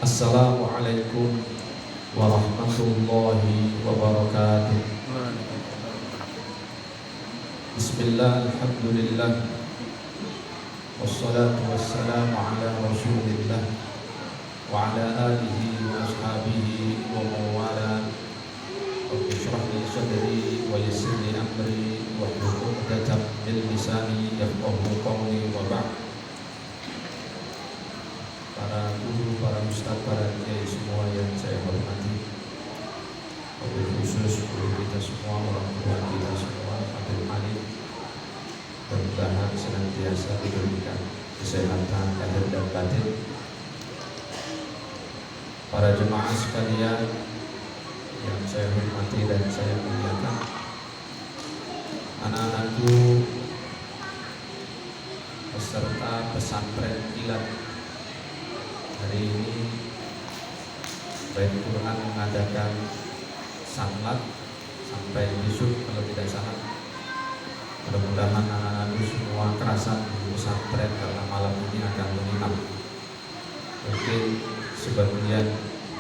Assalamualaikum warahmatullahi wabarakatuh. Bismillah, alhamdulillah, wassalatu wassalamu ala rasulillah wa ala alihi wa ashabihi wa mawala. Rabbi shrah li sadri wa yassir li amri wahlul 'uqdatam min lisani yafqahu qawli wa ba'd. Para guru, para ustaz, para kiai semua yang saya hormati, wabil khusus guru kita semua, orang tua kita semua, Abdul Malik, mudah-mudahan senantiasa diberikan kesehatan lahir dan batin. Para jemaah sekalian yang saya hormati dan saya muliakan, anak-anakku peserta pesantren kilat, hari ini Baitul Quran mengadakan sanlat sampai besok kalau tidak salah. Mudah-mudahan anak-anak semua kerasan di pesantren karena malam ini akan menginap. Mungkin sebagian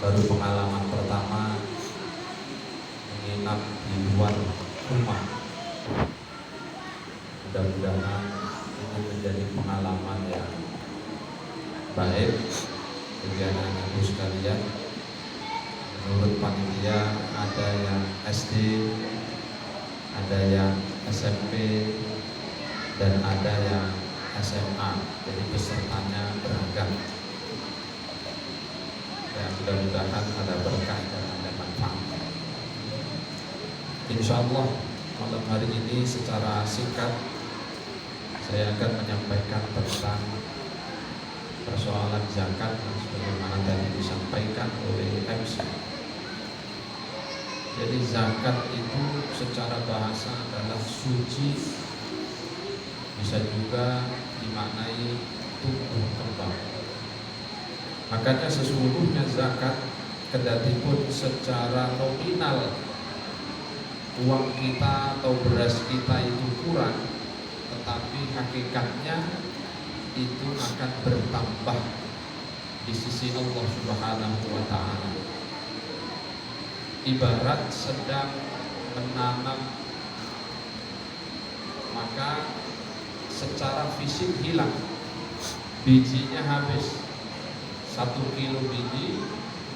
baru pengalaman pertama menginap di luar rumah. Mudah-mudahan ini menjadi pengalaman yang baik bagi anak-anakku sekalian. Menurut panitia ada yang SD, ada yang SMP, dan ada yang SMA. Jadi pesertanya beragam. Ya, mudah-mudahan ada berkah dan ada manfaat. Insya Allah malam hari ini secara singkat saya akan menyampaikan tentang persoalan zakat yang sebagaimana tadi disampaikan oleh MC. Jadi zakat itu secara bahasa adalah suci, bisa juga dimaknai tumbuh kembang. Makanya sesungguhnya zakat kendatipun secara nominal uang kita atau beras kita itu kurang, tetapi hakikatnya itu akan bertambah di sisi Allah Subhanahu wa ta'ala. Ibarat sedang menanam, maka secara fisik hilang, bijinya habis, 1 kilo biji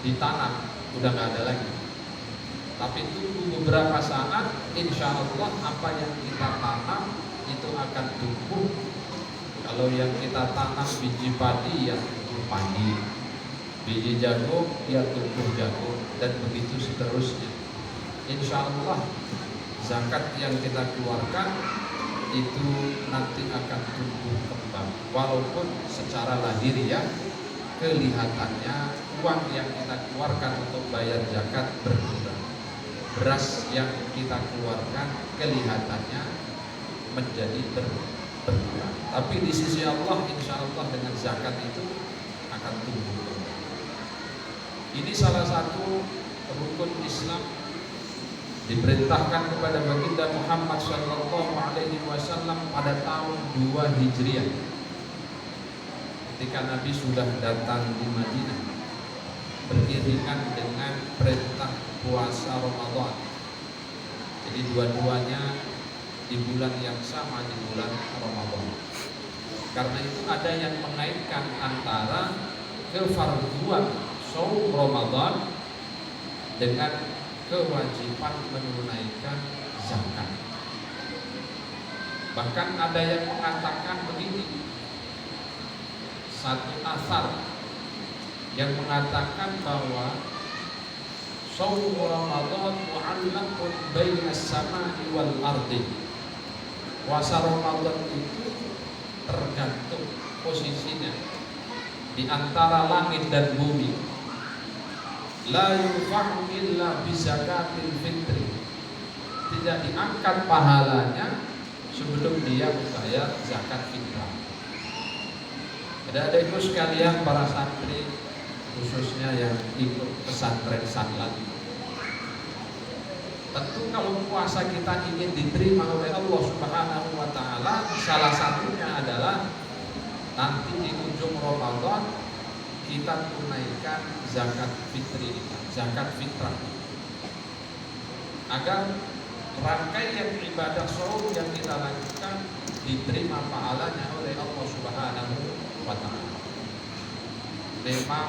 ditanam udah gak ada lagi. Tapi tunggu beberapa saat, insya Allah apa yang kita tanam itu akan tumbuh. Kalau yang kita tanam biji padi, ya tumbuh padi, biji jagung, ya tumbuh jagung, dan begitu seterusnya. Insya Allah zakat yang kita keluarkan itu nanti akan tumbuh kembang. Walaupun secara lahiriah kelihatannya uang yang kita keluarkan untuk bayar zakat berkurang, beras yang kita keluarkan kelihatannya menjadi berkurang. Tapi di sisi Allah, insya Allah dengan zakat itu akan tumbuh. Ini salah satu rukun Islam diperintahkan kepada baginda Muhammad SAW pada tahun 2 Hijriah, ketika Nabi sudah datang di Madinah beriringan dengan perintah puasa Ramadan. Jadi dua-duanya di bulan yang sama, di bulan Ramadan. Karena itu ada yang mengaitkan antara kefarduan shaum Ramadan dengan kewajiban menunaikan zakat. Bahkan ada yang mengatakan begini, satu asar yang mengatakan bahwa shaum Ramadan mu'allaqun baina as-sama'i wal ardi. Puasa Ramadan itu tergantung posisinya di antara langit dan bumi. La yurfa'u illa bi zakatil fitri. Tidak diangkat pahalanya sebelum dia membayar zakat fitrah. Ada ibu sekalian, para santri khususnya yang ikut pesantren sanlat, tentu kalau puasa kita ingin diterima oleh Allah Subhanahu wa ta'ala, salah satunya adalah nanti di ujung Ramadan kita tunaikan zakat fitri kita, zakat fitrah, agar rangkaian ibadah saum yang kita lakukan diterima pahalanya oleh Allah Subhanahu wa Ta'ala. Memang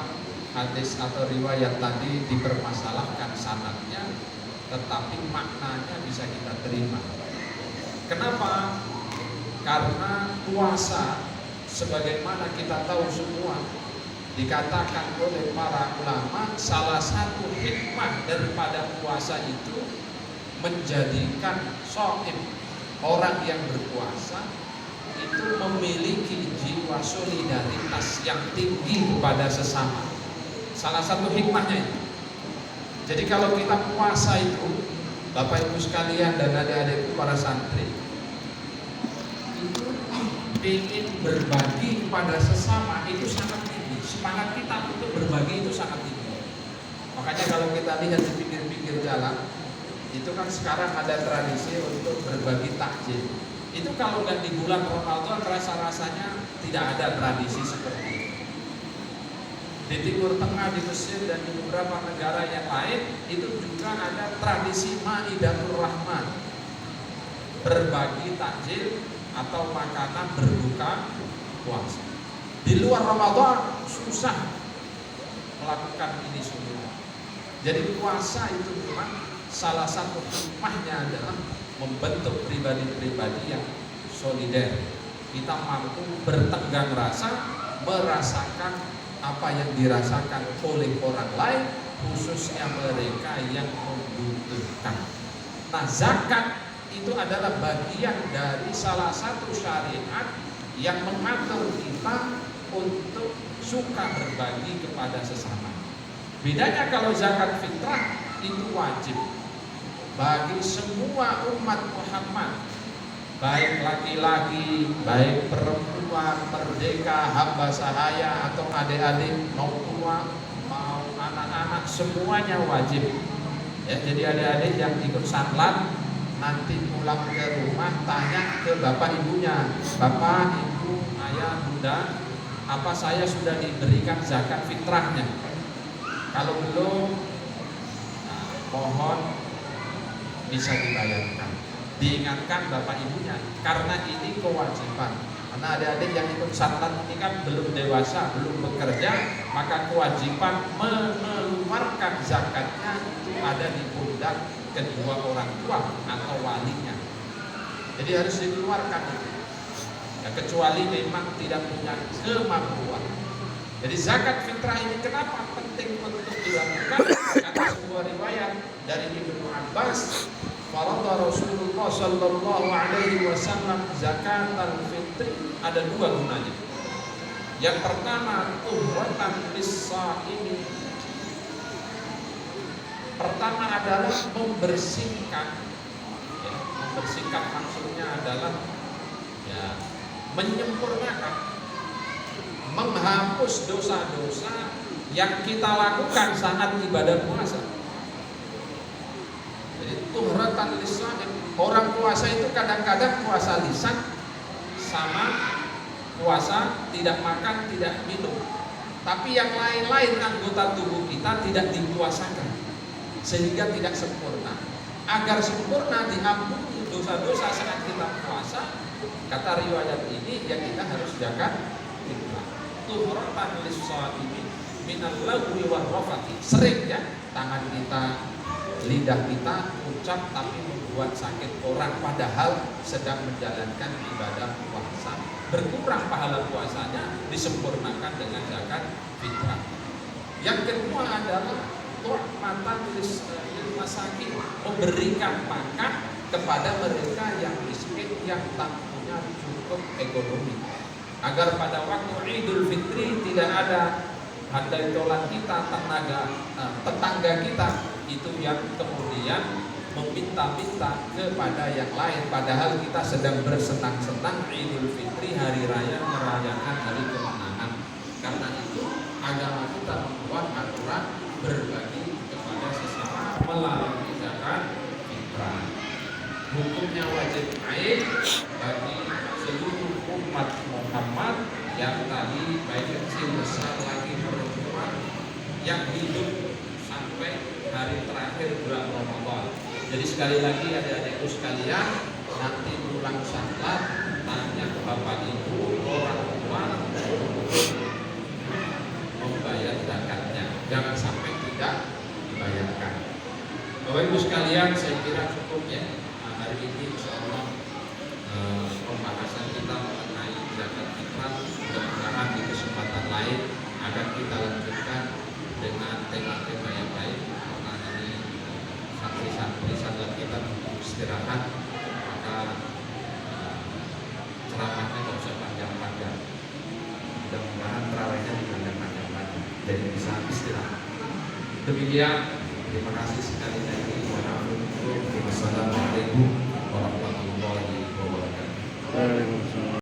hadis atau riwayat tadi dipermasalahkan sanadnya, tetapi maknanya bisa kita terima. Kenapa? Karena puasa, sebagaimana kita tahu semua, dikatakan oleh para ulama, salah satu hikmah daripada puasa itu menjadikan shaim, orang yang berpuasa itu memiliki jiwa solidaritas yang tinggi kepada sesama. Salah satu hikmahnya itu. Jadi kalau kita puasa itu, Bapak Ibu sekalian dan adik-adikku para santri, itu ingin berbagi kepada sesama itu sangat tinggi. Semangat kita untuk berbagi itu sangat tinggi. Makanya kalau kita lihat di pinggir-pinggir jalan, itu kan sekarang ada tradisi untuk berbagi takjil. Itu kalau nggak di bulan Ramadan rasa-rasanya tidak ada tradisi seperti itu. Di Timur Tengah, di Mesir dan di beberapa negara yang lain itu juga ada tradisi Maidatul Rahman, berbagi takjil atau makanan berbuka puasa. Di luar Ramadan susah melakukan ini semua. Jadi puasa itu memang salah satu hikmahnya adalah membentuk pribadi-pribadi yang solider. Kita mampu bertenggang rasa, merasakan apa yang dirasakan oleh orang lain, khususnya mereka yang membutuhkan. Nah, zakat itu adalah bagian dari salah satu syariat yang mengatur kita untuk suka berbagi kepada sesama. Bedanya kalau zakat fitrah itu wajib bagi semua umat Muhammad, baik laki-laki, baik perempuan, merdeka, hamba sahaya, atau adik-adik, mau tua, mau anak-anak, semuanya wajib. Ya, jadi adik-adik yang ikut saklat nanti pulang ke rumah tanya ke bapak ibunya, bapak, ibu, ayah, bunda, apa saya sudah diberikan zakat fitrahnya? Kalau belum, nah, mohon bisa dibayarkan. Diingatkan bapak ibunya, karena ini kewajiban. Karena adik-adik yang ikut saklat ini kan belum dewasa, belum bekerja, maka kewajiban mengeluarkan zakatnya itu ada di pundak kedua orang tua atau walinya. Jadi harus dikeluarkan itu. Ya, kecuali memang tidak punya kemampuan. Jadi zakat fitrah ini kenapa penting untuk dilakukan? Ada sebuah riwayat dari Ibnu Abbas, farada Rasulullah sallallahu alaihi wasallam zakat al-fitri, ada dua gunanya. Yang pertama, tuhratan lis-shaimi. Pertama adalah membersihkan. Ya, membersihkan maksudnya adalah ya, menyempurnakan, menghapus dosa-dosa yang kita lakukan saat ibadah puasa. Jadi tuhratan lisan, orang puasa itu kadang-kadang puasa lisan sama puasa tidak makan, tidak minum. Tapi yang lain-lain anggota tubuh kita tidak dipuasakan, sehingga tidak sempurna. Agar sempurna diampuni dosa-dosa saat kita puasa, kata riwayat ini ya kita harus jaga fitrah. Tuhratan lis-shaimi minal lagwi war rafati. Sering ya tangan kita, lidah kita ucap tapi membuat sakit orang padahal sedang menjalankan ibadah puasa. Berkurang pahala puasanya, disempurnakan dengan zakat fitrah. Yang kedua adalah tu'matan lil masakin, memberikan makan kepada mereka yang miskin, yang tak punya cukup ekonomi, agar pada waktu Idul Fitri tidak ada handai tolan kita, tetangga kita itu yang kemudian meminta-minta kepada yang lain, padahal kita sedang bersenang-senang Idul Fitri, hari raya merayakan hari kemenangan. Karena itu agama kita membuat aturan berbagi kepada sesama melalui zakat fitrah. Hukumnya wajib ain bagi seluruh umat Muhammad yang tadi baik kecil besar laki perempuan yang hidup sampai hari terakhir bulan Ramadan. Jadi sekali lagi adik-adikku sekalian, nanti pulang salat tanya ke bapak ibu orang tua membayar zakatnya, jangan sampai tidak dibayarkan. Bapak ibu sekalian, saya kira cukup ya. Hari ini insyaallah pembahasan kita mengenai zakat fitrah. Mudah-mudahan di kesempatan lain akan kita lanjutkan dengan tema-tema yang lain, karena ini santri-santri sahabat kita butuh istirahat, maka ceramahnya nggak usah panjang-panjang. Mudah-mudahan terawihnya dipanjang-panjang jadi bisa istirahat. Demikian, terima kasih sekali lagi. Wassalamualaikum warahmatullahi wabarakatuh.